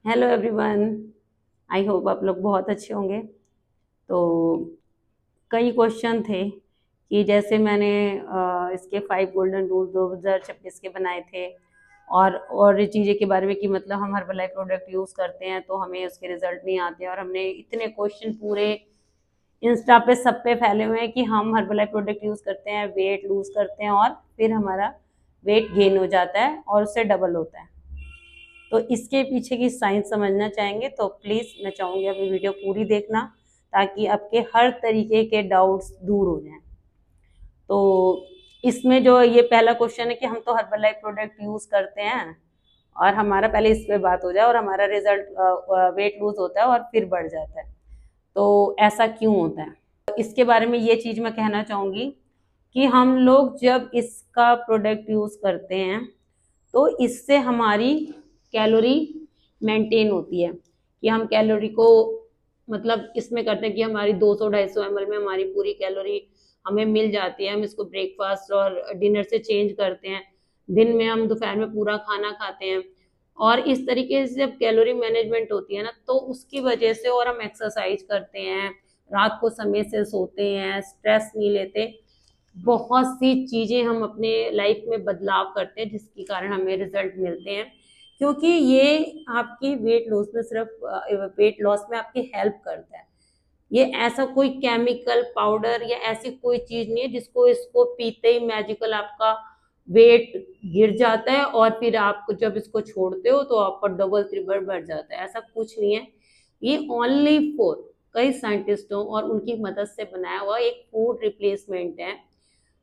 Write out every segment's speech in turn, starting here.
Hello everyone. I hope आप लोग बहुत अच्छे होंगे। तो कई क्वेश्चन थे कि जैसे मैंने इसके 5 गोल्डन रूल 2026 के बनाए थे और चीज़ें के बारे में कि मतलब हम हर्बलाइफ प्रोडक्ट यूज़ करते हैं तो हमें उसके रिजल्ट नहीं आते हैं, और हमने इतने क्वेश्चन पूरे इंस्टा पे सब पे फैले हुए हैं कि हम हर्बलाइफ प्रोडक्ट यूज़ करते हैं, वेट लूज करते हैं और फिर हमारा वेट गेन हो जाता है और उससे डबल होता है। तो इसके पीछे की साइंस समझना चाहेंगे तो प्लीज़ मैं चाहूँगी अपनी वीडियो पूरी देखना, ताकि आपके हर तरीके के डाउट्स दूर हो जाएं। तो इसमें जो ये पहला क्वेश्चन है कि हम तो हर्बलाइफ प्रोडक्ट यूज़ करते हैं और हमारा पहले इस पे बात हो जाए, और हमारा रिजल्ट वेट लूज होता है और फिर बढ़ जाता है, तो ऐसा क्यों होता है? इसके बारे में ये चीज़ मैं कहना चाहूँगी कि हम लोग जब इसका प्रोडक्ट यूज़ करते हैं तो इससे हमारी कैलोरी मेंटेन होती है, कि हम कैलोरी को मतलब इसमें करते हैं कि हमारी 200-250 ml में हमारी पूरी कैलोरी हमें मिल जाती है। हम इसको ब्रेकफास्ट और डिनर से चेंज करते हैं, दिन में हम दोपहर में पूरा खाना खाते हैं, और इस तरीके से जब कैलोरी मैनेजमेंट होती है ना तो उसकी वजह से, और हम एक्सरसाइज करते हैं, रात को समय से सोते हैं, स्ट्रेस नहीं लेते, बहुत सी चीजें हम अपने लाइफ में बदलाव करते हैं जिसके कारण हमें रिजल्ट मिलते हैं। क्योंकि ये आपकी वेट लॉस में सिर्फ वेट लॉस में आपकी हेल्प करता है। ये ऐसा कोई केमिकल पाउडर या ऐसी कोई चीज नहीं है जिसको इसको पीते ही मैजिकल आपका वेट गिर जाता है और फिर आप जब इसको छोड़ते हो तो आपका डबल ट्रिपल बढ़ जाता है। ऐसा कुछ नहीं है। ये ओनली फॉर कई साइंटिस्टों और उनकी मदद से बनाया हुआ एक फूड रिप्लेसमेंट है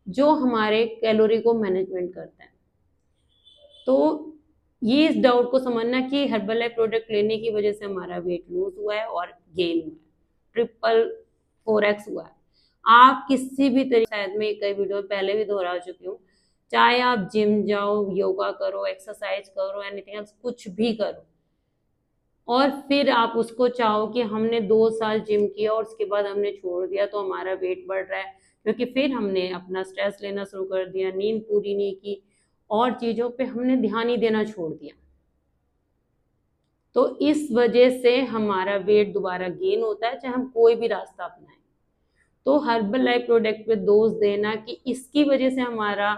जो हमारे कैलोरी को मैनेजमेंट करता है। तो ये इस डाउट को समझना कि हर्बल प्रोडक्ट लेने की वजह से हमारा वेट लूज हुआ है और गेन हुआ है, ट्रिपल 4x हुआ है। आप किसी भी तरीके, शायद मैं कई वीडियो पहले भी दोहरा चुकी हूँ, चाहे आप जिम जाओ, योगा करो, एक्सरसाइज करो, एनीथिंग एल्स, कुछ भी करो, और फिर आप उसको चाहो कि हमने 2 साल जिम किया और उसके बाद हमने छोड़ दिया तो हमारा वेट बढ़ रहा है, क्योंकि फिर हमने अपना स्ट्रेस लेना शुरू कर दिया, नींद पूरी नहीं की, और चीजों पे हमने ध्यान ही देना छोड़ दिया, तो इस वजह से हमारा वेट दोबारा गेन होता है चाहे हम कोई भी रास्ता अपनाएं। तो हर्बल लाइफ प्रोडक्ट पे दोष देना कि इसकी वजह से हमारा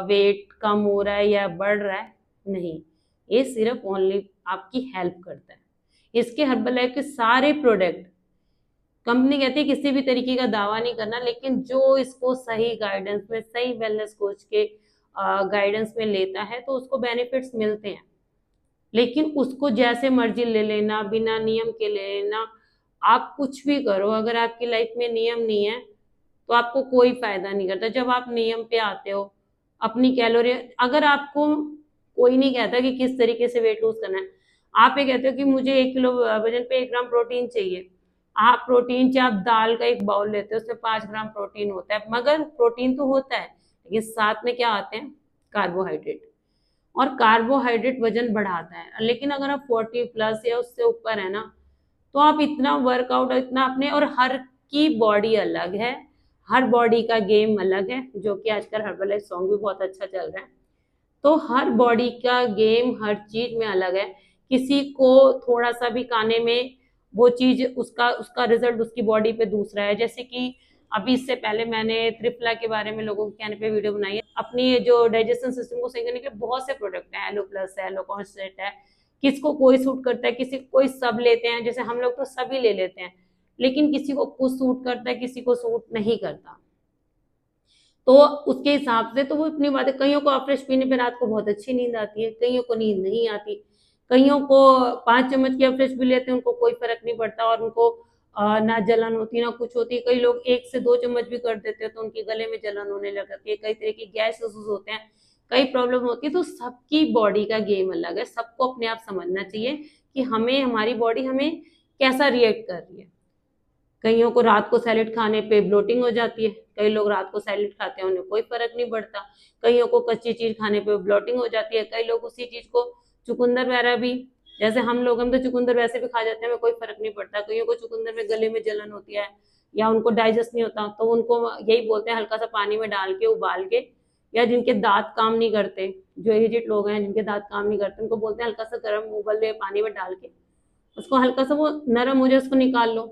वेट कम हो रहा है या बढ़ रहा है, नहीं, ये सिर्फ ओनली आपकी हेल्प करता है। इसके हर्बल लाइफ के सारे प्रोडक्ट, कंपनी कहती है किसी भी तरीके का दावा नहीं करना, लेकिन जो इसको सही गाइडेंस में, सही वेलनेस कोच के गाइडेंस में लेता है तो उसको बेनिफिट्स मिलते हैं। लेकिन उसको जैसे मर्जी ले लेना, बिना नियम के ले लेना, आप कुछ भी करो, अगर आपकी लाइफ में नियम नहीं है तो आपको कोई फायदा नहीं करता। जब आप नियम पे आते हो, अपनी कैलोरी, अगर आपको कोई नहीं कहता कि किस तरीके से वेट लूज करना है, आप ये कहते हो कि मुझे 1 किलो वजन पे 1 ग्राम प्रोटीन चाहिए, आप प्रोटीन चाहे आप दाल का एक बाउल लेते हो उसमें 5 ग्राम प्रोटीन होता है, मगर प्रोटीन तो होता है लेकिन साथ में क्या आते हैं, कार्बोहाइड्रेट, और कार्बोहाइड्रेट वजन बढ़ाता है। लेकिन अगर आप 40+ या उससे ऊपर है ना, तो आप इतना वर्कआउट, इतना अपने, और हर की बॉडी अलग है, हर बॉडी का गेम अलग है, जो कि आजकल हर्बल सॉन्ग भी बहुत अच्छा चल रहा है। तो हर बॉडी का गेम हर चीज में अलग है। किसी को थोड़ा सा भी खाने में वो चीज, उसका उसका रिजल्ट उसकी बॉडी पे दूसरा है। जैसे कि अभी इससे पहले मैंने त्रिफला के बारे में लोगों के कहने पे वीडियो बनाई है। अपनी जो डाइजेशन सिस्टम को सही करने के बहुत से प्रोडक्ट हैं, एलो प्लस है, एलो कॉन्सेंट्रेट है, किसको कोई सूट करता है, किसी कोई सब लेते हैं, जैसे हम लोग तो सभी ले लेते हैं, लेकिन किसी को कुछ सूट करता है, किसी को सूट नहीं करता। तो उसके हिसाब से तो वो अपनी बात है। कईयों को अफ्रेश पीने पे रात को बहुत अच्छी नींद आती है, कईयों को नींद नहीं आती, कईयों को 5 चम्मच की अफ्रेश भी लेते हैं उनको कोई फर्क नहीं पड़ता, और उनको ना जलन होती ना कुछ होती। कई लोग 1 से 2 चम्मच भी कर देते हैं तो उनके गले में जलन होने लग जाती है, कई तरह की गैस होते हैं, कई प्रॉब्लम होती है। तो सबकी बॉडी का गेम अलग है, सबको अपने आप समझना चाहिए कि हमें, हमारी बॉडी हमें कैसा रिएक्ट कर रही है। कईयों को रात को सैलेड खाने पे ब्लोटिंग हो जाती है, कई लोग रात को सैलेड खाते हैं उन्हें कोई फर्क नहीं पड़ता, कईयों को कच्ची चीज खाने पे ब्लोटिंग हो जाती है, कई लोग उसी चीज को, चुकंदर वगैरह भी, जैसे हम तो चुकंदर वैसे भी खा जाते हैं, हमें कोई फर्क नहीं पड़ता। कईयों को चुकंदर में गले में जलन होती है या उनको डाइजेस्ट नहीं होता, तो उनको यही बोलते हैं हल्का सा पानी में डाल के, उबाल के या जिनके दांत काम नहीं करते, जो एजेड लोग हैं जिनके दांत काम नहीं करते, उनको बोलते हैं हल्का सा गर्म उबले पानी में डाल के उसको हल्का सा वो नरम हो जाए उसको निकाल लो,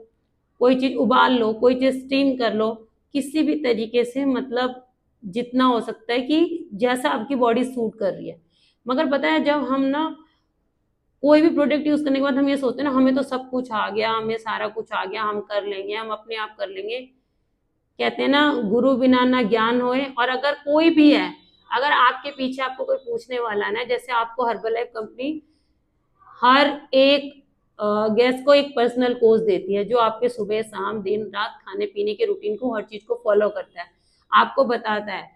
कोई चीज उबाल लो, कोई चीज स्टीम कर लो, किसी भी तरीके से मतलब जितना हो सकता है कि जैसा आपकी बॉडी सूट कर रही है। मगर पता है जब हम ना कोई भी प्रोडक्ट यूज करने के बाद हम ये सोचते हैं ना हमें तो सब कुछ आ गया, हमें सारा कुछ आ गया, हम कर लेंगे, हम अपने आप कर लेंगे। कहते हैं ना गुरु बिना ना ज्ञान होए। और अगर कोई भी है, अगर आपके पीछे आपको कोई पूछने वाला ना, जैसे आपको हर्बल लाइफ कंपनी हर एक गेस्ट को एक पर्सनल कोच देती है जो आपके सुबह शाम दिन रात खाने पीने के रूटीन को हर चीज को फॉलो करता है, आपको बताता है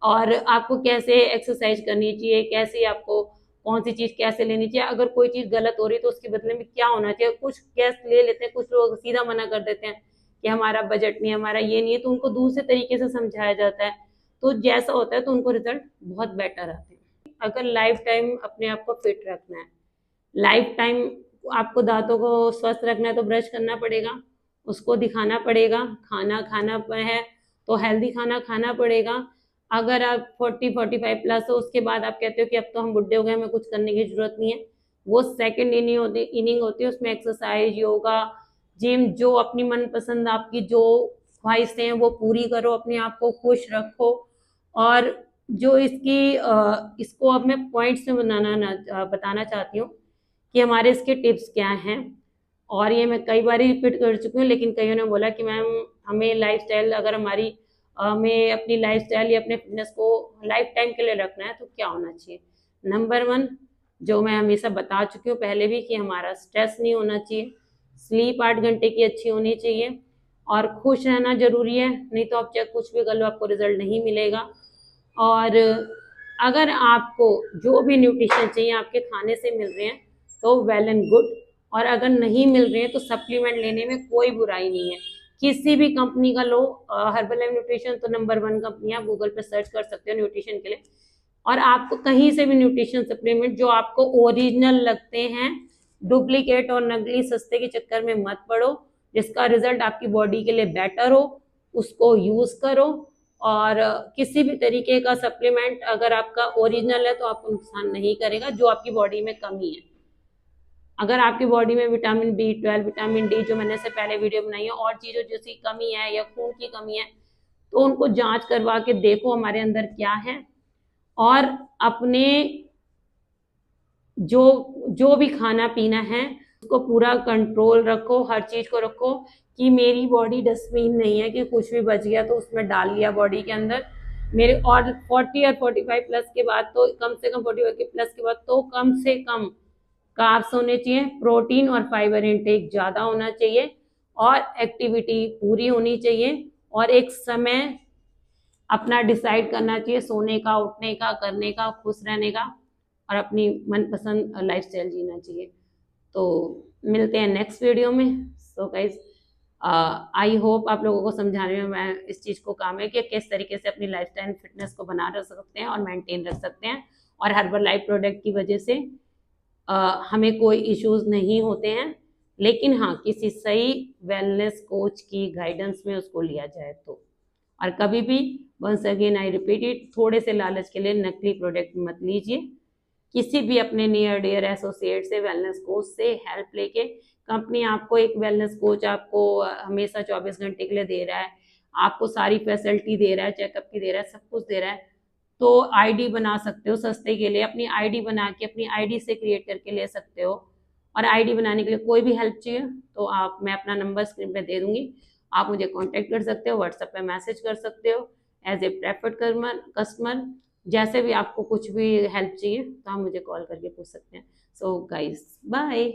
और आपको कैसे एक्सरसाइज करनी चाहिए, कैसे आपको कौन सी चीज कैसे लेनी चाहिए, अगर कोई चीज गलत हो रही है तो उसके बदले में क्या होना चाहिए। कुछ गेस्ट ले लेते हैं, कुछ लोग सीधा मना कर देते हैं कि हमारा बजट नहीं है, हमारा ये नहीं है, तो उनको दूसरे तरीके से समझाया जाता है, तो जैसा होता है तो उनको रिजल्ट बहुत बेटर आते हैं। अगर लाइफ टाइम अपने आप को फिट रखना है, लाइफ टाइम आपको दांतों को स्वस्थ रखना है तो ब्रश करना पड़ेगा, उसको दिखाना पड़ेगा, खाना खाना है तो हेल्दी खाना खाना पड़ेगा। अगर आप 40-45 प्लस हो उसके बाद आप कहते हो कि अब तो हम बुढ़े हो गए, हमें कुछ करने की जरूरत नहीं है, वो सेकंड इनिंग होती है, उसमें एक्सरसाइज योगा जिम जो अपनी मनपसंद आपकी जो ख्वाहिशें हैं वो पूरी करो, अपने आप को खुश रखो। और जो इसको अब मैं पॉइंट्स में बताना चाहती हूँ कि हमारे इसके टिप्स क्या हैं। और ये मैं कई बार रिपीट कर चुकी हूँ, लेकिन कईयों ने बोला कि मैम हमें लाइफस्टाइल, अगर हमें अपनी लाइफस्टाइल या अपने फिटनेस को लाइफ टाइम के लिए रखना है तो क्या होना चाहिए। नंबर 1 जो मैं हमेशा बता चुकी हूँ पहले भी कि हमारा स्ट्रेस नहीं होना चाहिए, स्लीप 8 घंटे की अच्छी होनी चाहिए और खुश रहना जरूरी है, नहीं तो आप चाहे कुछ भी कर लो आपको रिजल्ट नहीं मिलेगा। और अगर आपको जो भी न्यूट्रिशन चाहिए आपके खाने से मिल रहे हैं तो वेल एंड गुड, और अगर नहीं मिल रहे हैं तो सप्लीमेंट लेने में कोई बुराई नहीं है, किसी भी कंपनी का लो। हर्बल लाइफ न्यूट्रिशन तो नंबर 1 कंपनी, आप गूगल पे सर्च कर सकते हो न्यूट्रिशन के लिए। और आपको कहीं से भी न्यूट्रिशन सप्लीमेंट जो आपको ओरिजिनल लगते हैं, डुप्लीकेट और नकली सस्ते के चक्कर में मत पड़ो, जिसका रिजल्ट आपकी बॉडी के लिए बेटर हो उसको यूज करो। और किसी भी तरीके का सप्लीमेंट अगर आपका ओरिजिनल है तो आपको नुकसान नहीं करेगा, जो आपकी बॉडी में कमी है। अगर आपकी बॉडी में विटामिन B12 विटामिन डी जो मैंने से पहले वीडियो बनाई है और चीजों जैसी कमी है या खून की कमी है तो उनको जांच करवा के देखो हमारे अंदर क्या है। और अपने जो जो भी खाना पीना है उसको पूरा कंट्रोल रखो, हर चीज को रखो कि मेरी बॉडी डस्टबिन नहीं है कि कुछ भी बच गया तो उसमें डाल लिया बॉडी के अंदर। मेरे और 40 और 45 प्लस के बाद तो कम से कम 45 के प्लस के बाद तो कम से कम कार्ब्स होने चाहिए, प्रोटीन और फाइबर इनटेक ज्यादा होना चाहिए और एक्टिविटी पूरी होनी चाहिए और एक समय अपना डिसाइड करना चाहिए सोने का, उठने का, करने का, खुश रहने का और अपनी मनपसंद लाइफस्टाइल जीना चाहिए। तो मिलते हैं नेक्स्ट वीडियो में। सो गाइज आई होप आप लोगों को समझाने में मैं इस चीज़ को काम है कि किस तरीके से अपनी लाइफस्टाइल फिटनेस को बना रख सकते हैं और मेंटेन रख सकते हैं। और हर्बल लाइफ प्रोडक्ट की वजह से हमें कोई इश्यूज नहीं होते हैं, लेकिन हाँ किसी सही वेलनेस कोच की गाइडेंस में उसको लिया जाए तो। और कभी भी once again I repeat it, थोड़े से लालच के लिए नकली प्रोडक्ट मत लीजिए। किसी भी अपने नियर डियर एसोसिएट से वेलनेस कोच से हेल्प लेके, कंपनी आपको एक वेलनेस कोच आपको हमेशा 24 घंटे के लिए दे रहा है, आपको सारी फैसिलिटी दे रहा है, चेकअप की दे रहा है, सब कुछ दे रहा है, तो आईडी बना सकते हो सस्ते के लिए, अपनी आईडी बना के अपनी आईडी से क्रिएट करके ले सकते हो। और आईडी बनाने के लिए कोई भी हेल्प चाहिए तो मैं अपना नंबर स्क्रीन पे दे दूंगी, आप मुझे कांटेक्ट कर सकते हो, व्हाट्सएप पे मैसेज कर सकते हो एज ए प्रेफर्ड कस्टमर। जैसे भी आपको कुछ भी हेल्प चाहिए तो आप मुझे कॉल करके पूछ सकते हैं। So guys bye.